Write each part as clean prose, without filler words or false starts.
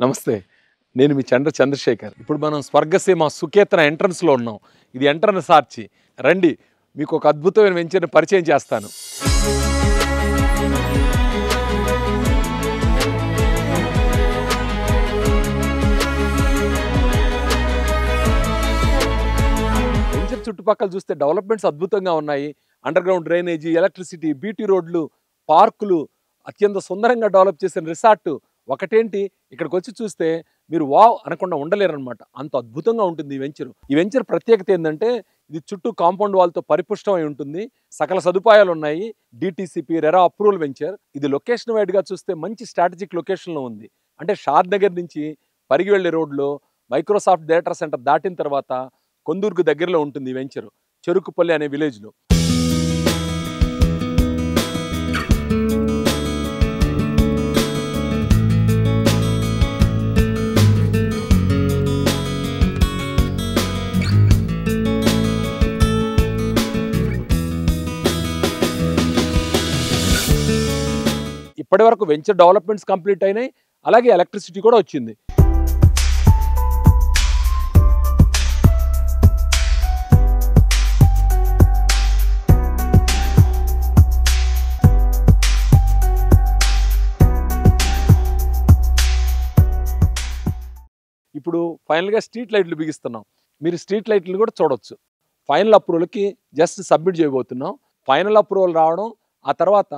నమస్తే. నేను మీ చంద్రశేఖర్. ఇప్పుడు మనం స్వర్గసీమ సుకేతన ఎంట్రన్స్‌లో ఉన్నాం. ఇది ఎంట్రన్స్ ఆర్చి. రండి, మీకు ఒక అద్భుతమైన వెంచర్‌ని పరిచయం చేస్తాను. వెంచర్ చుట్టుపక్కల చూస్తే డెవలప్మెంట్స్ అద్భుతంగా ఉన్నాయి. అండర్‌గ్రౌండ్ డ్రైనేజీ, ఎలక్ట్రిసిటీ, బీటీ రోడ్లు, పార్కులు, అత్యంత సుందరంగా డెవలప్ చేసిన రిసార్ట్. ఒకటేంటి, ఇక్కడికి వచ్చి చూస్తే మీరు వావ్ అనకుండా ఉండలేరనమాట. అంత అద్భుతంగా ఉంటుంది ఈ వెంచర్. ఈ వెంచర్ ప్రత్యేకత ఏంటంటే ఇది చుట్టూ కాంపౌండ్ వాల్తో పరిపుష్టమై ఉంటుంది. సకల సదుపాయాలు ఉన్నాయి. DTCP RERA approval venture. ఇది లొకేషన్ వైడ్గా చూస్తే మంచి స్ట్రాటజిక్ లొకేషన్లో ఉంది. అంటే షాద్ నగర్ నుంచి పరిగి వెళ్ళే రోడ్లో మైక్రోసాఫ్ట్ డేటా సెంటర్ దాటిన తర్వాత కొందూరుకు దగ్గరలో ఉంటుంది ఈ వెంచర్, చెరుకుపల్లి అనే విలేజ్లో. ఇప్పటి వరకు వెంచర్ డెవలప్మెంట్స్ కంప్లీట్ అయినాయి. అలాగే ఎలక్ట్రిసిటీ కూడా వచ్చింది. ఇప్పుడు ఫైనల్గా స్ట్రీట్ లైట్లు బిగిస్తున్నాం. మీరు స్ట్రీట్ లైట్లు కూడా చూడొచ్చు. ఫైనల్ అప్రూవల్కి జస్ట్ సబ్మిట్ చేయబోతున్నాం. ఫైనల్ అప్రూవల్ రావడం, ఆ తర్వాత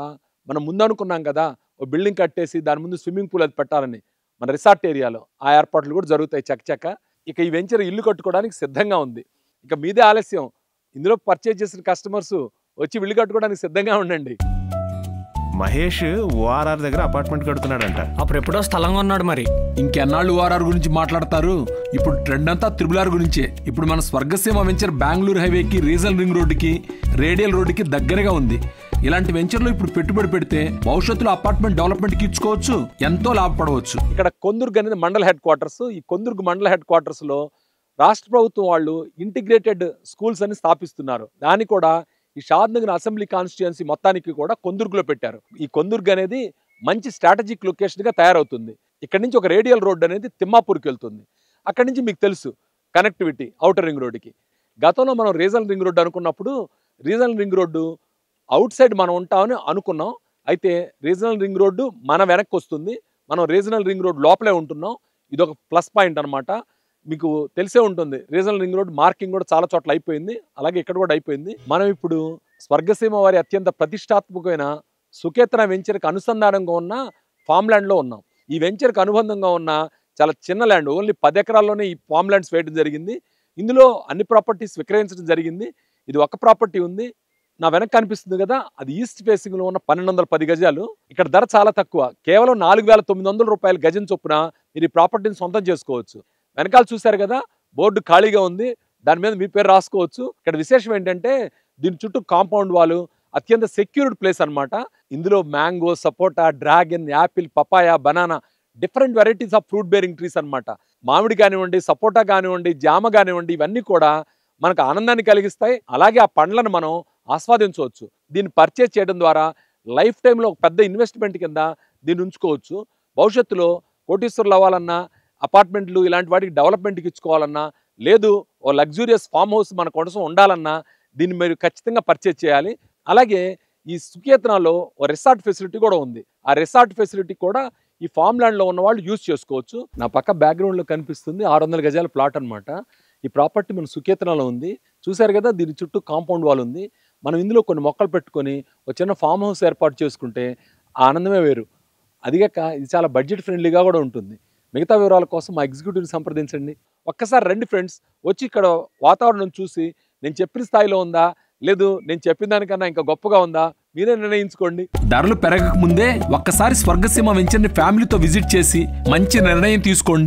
మనం ముందు అనుకున్నాం కదా ఓ బిల్డింగ్ కట్టేసి దాని ముందు స్విమ్మింగ్ పూల్ అది పెట్టాలని, మన రిసార్ట్ ఏరియాలో ఆ ఏర్పాట్లు కూడా జరుగుతాయి చకచక. ఇక ఈ వెంచర్ ఇల్లు కట్టుకోవడానికి సిద్ధంగా ఉంది. ఇక మీదే ఆలస్యం. ఇందులో పర్చేజ్ చేసిన కస్టమర్స్ వచ్చి ఇల్లు కట్టుకోవడానికి సిద్ధంగా ఉండండి. మహేష్ ఓఆర్ఆర్ దగ్గర అపార్ట్మెంట్ కడుతున్నాడంట. అప్పుడు ఎప్పుడో స్థలంగా ఉన్నాడు. మరి ఇంకెన్నాళ్ళు ఓఆర్ఆర్ గురించి మాట్లాడతారు? ఇప్పుడు ట్రెండ్ అంతా త్రిబుల్ గురించే. ఇప్పుడు మన స్వర్గసీమ వెంచర్ బెంగళూరు హైవేకి, రీజనల్ రింగ్ రోడ్డుకి, రేడియల్ రోడ్డుకి దగ్గరగా ఉంది. ఇలాంటి వెంచర్లో ఇప్పుడు పెట్టుబడి పెడితే భవిష్యత్తులో అపార్ట్మెంట్ డెవలప్మెంట్కి ఇచ్చుకోవచ్చు, ఎంతో లాభపడవచ్చు. ఇక్కడ కొందుర్గ్ అనేది మండల హెడ్ క్వార్టర్స్. ఈ కొందుర్గ్ మండల హెడ్ క్వార్టర్స్లో రాష్ట్ర ప్రభుత్వం వాళ్ళు ఇంటిగ్రేటెడ్ స్కూల్స్ అని స్థాపిస్తున్నారు. దాన్ని కూడా ఈ షాద్ నగర్ అసెంబ్లీ కాన్స్టిట్యుయెన్సీ మొత్తానికి కూడా కొందుర్గ్లో పెట్టారు. ఈ కొందుర్గ్ అనేది మంచి స్ట్రాటజిక్ లొకేషన్గా తయారవుతుంది. ఇక్కడ నుంచి ఒక రేడియల్ రోడ్ అనేది తిమ్మాపూర్కి వెళ్తుంది. అక్కడి నుంచి మీకు తెలుసు కనెక్టివిటీ అవుటర్ రింగ్ రోడ్డుకి. గతంలో మనం రీజనల్ రింగ్ రోడ్డు అనుకున్నప్పుడు regional ring road out side మనం ఉంటామని అనుకున్నాం. అయితే రీజనల్ రింగ్ రోడ్డు మన వెనక్కి వస్తుంది. మనం రీజనల్ రింగ్ రోడ్ లోపలే ఉంటున్నాం. ఇది ఒక ప్లస్ పాయింట్ అనమాట. మీకు తెలిసే ఉంటుంది రీజనల్ రింగ్ రోడ్ మార్కింగ్ కూడా చాలా చోట్ల అయిపోయింది. అలాగే ఇక్కడ కూడా అయిపోయింది. మనం ఇప్పుడు స్వర్గసీమ వారి అత్యంత ప్రతిష్టాత్మకమైన సుకేతన వెంచర్కి అనుసంధానంగా ఉన్న ఫామ్ ల్యాండ్లో ఉన్నాం. ఈ వెంచర్కి అనుబంధంగా ఉన్న చాలా చిన్న ల్యాండ్, ఓన్లీ 10 ఎకరాల్లోనే ఈ ఫామ్ ల్యాండ్స్ వేయడం జరిగింది. ఇందులో అన్ని ప్రాపర్టీస్ విక్రయించడం జరిగింది. ఇది ఒక ప్రాపర్టీ ఉంది, నా వెనక్కి కనిపిస్తుంది కదా, అది ఈస్ట్ ఫేసింగ్లో ఉన్న 1210 గజాలు. ఇక్కడ ధర చాలా తక్కువ, కేవలం 4900 రూపాయలు గజం చొప్పున మీరు ఈ ప్రాపర్టీని సొంతం చేసుకోవచ్చు. వెనకాల చూశారు కదా, బోర్డు ఖాళీగా ఉంది, దాని మీద మీ పేరు రాసుకోవచ్చు. ఇక్కడ విశేషం ఏంటంటే దీని చుట్టూ కాంపౌండ్ వాలు, అత్యంత సెక్యూర్డ్ ప్లేస్ అనమాట. ఇందులో mango, sapota, dragon, apple, papaya, banana, different varieties of fruit bearing trees అనమాట. మామిడి కానివ్వండి, సపోటా కానివ్వండి, జామ కానివ్వండి, ఇవన్నీ కూడా మనకు ఆనందాన్ని కలిగిస్తాయి. అలాగే ఆ పండ్లను మనం ఆస్వాదించవచ్చు. దీన్ని పర్చేజ్ చేయడం ద్వారా లైఫ్ టైంలో ఒక పెద్ద ఇన్వెస్ట్మెంట్ కింద దీన్ని ఉంచుకోవచ్చు. భవిష్యత్తులో కోటీశ్వరులు అవ్వాలన్నా, అపార్ట్మెంట్లు ఇలాంటి వాటికి డెవలప్మెంట్కి ఇచ్చుకోవాలన్నా, లేదు ఓ లగ్జూరియస్ ఫామ్ హౌస్ మన కోసం ఉండాలన్నా దీన్ని మీరు ఖచ్చితంగా పర్చేజ్ చేయాలి. అలాగే ఈ సుకేతనాలో ఓ రిసార్ట్ ఫెసిలిటీ కూడా ఉంది. ఆ రిసార్ట్ ఫెసిలిటీ కూడా ఈ ఫామ్ ల్యాండ్లో ఉన్న వాళ్ళు యూజ్ చేసుకోవచ్చు. నా పక్క బ్యాక్గ్రౌండ్లో కనిపిస్తుంది 600 గజాల ప్లాట్ అనమాట. ఈ ప్రాపర్టీ మన సుకేతనాలో ఉంది. చూశారు కదా, దీని చుట్టూ కాంపౌండ్ వాల్ ఉంది. మనం ఇందులో కొన్ని మొక్కలు పెట్టుకొని ఒక చిన్న ఫామ్ హౌస్ ఏర్పాటు చేసుకుంటే ఆనందమే వేరు. అదిగాక ఇది చాలా బడ్జెట్ ఫ్రెండ్లీగా కూడా ఉంటుంది. మిగతా వివరాల కోసం మా ఎగ్జిక్యూటివ్ని సంప్రదించండి. ఒక్కసారి రండి ఫ్రెండ్స్, వచ్చి ఇక్కడ వాతావరణం చూసి నేను చెప్పిన స్థాయిలో ఉందా, లేదు నేను చెప్పిన దానికన్నా ఇంకా గొప్పగా ఉందా, మీరే నిర్ణయించుకోండి. ధరలు పెరగక ముందే ఒక్కసారి స్వర్గసీమ వెంచర్ని ఫ్యామిలీతో విజిట్ చేసి మంచి నిర్ణయం తీసుకోండి.